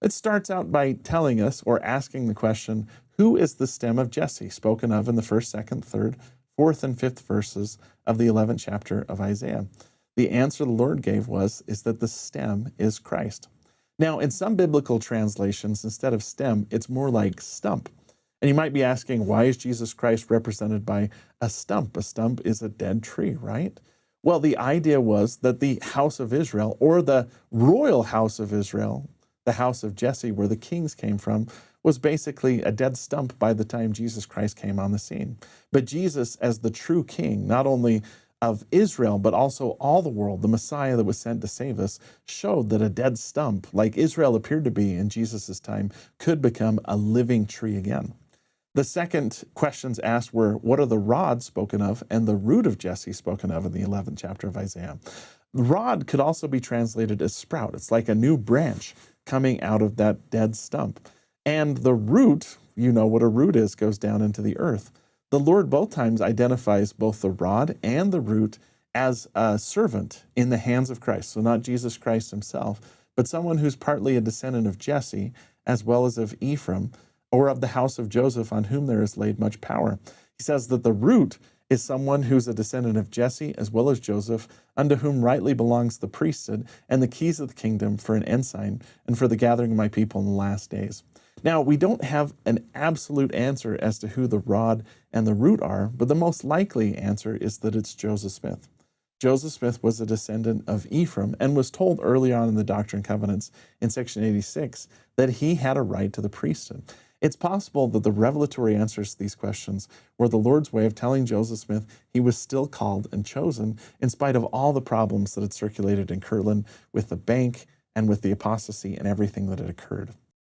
It starts out by telling us or asking the question, who is the stem of Jesse, spoken of in the 1st, 2nd, 3rd, 4th, and 5th verses of the 11th chapter of Isaiah? The answer the Lord gave is that the stem is Christ. Now, in some biblical translations, instead of stem, it's more like stump. And you might be asking, why is Jesus Christ represented by a stump? A stump is a dead tree, right? Well, the idea was that the house of Israel, or the royal house of Israel, the house of Jesse, where the kings came from, was basically a dead stump by the time Jesus Christ came on the scene. But Jesus, as the true king, not only of Israel, but also all the world, the Messiah that was sent to save us, showed that a dead stump, like Israel appeared to be in Jesus' time, could become a living tree again. The second questions asked were, what are the rods spoken of and the root of Jesse spoken of in the 11th chapter of Isaiah? The rod could also be translated as sprout. It's like a new branch coming out of that dead stump. And the root, you know what a root is, goes down into the earth. The Lord both times identifies both the rod and the root as a servant in the hands of Christ. So not Jesus Christ himself, but someone who's partly a descendant of Jesse, as well as of Ephraim, or of the house of Joseph, on whom there is laid much power. He says that the root is someone who's a descendant of Jesse, as well as Joseph, unto whom rightly belongs the priesthood and the keys of the kingdom for an ensign and for the gathering of my people in the last days. Now, we don't have an absolute answer as to who the rod and the root are, but the most likely answer is that it's Joseph Smith. Joseph Smith was a descendant of Ephraim and was told early on in the Doctrine and Covenants in section 86 that he had a right to the priesthood. It's possible that the revelatory answers to these questions were the Lord's way of telling Joseph Smith he was still called and chosen in spite of all the problems that had circulated in Kirtland with the bank and with the apostasy and everything that had occurred.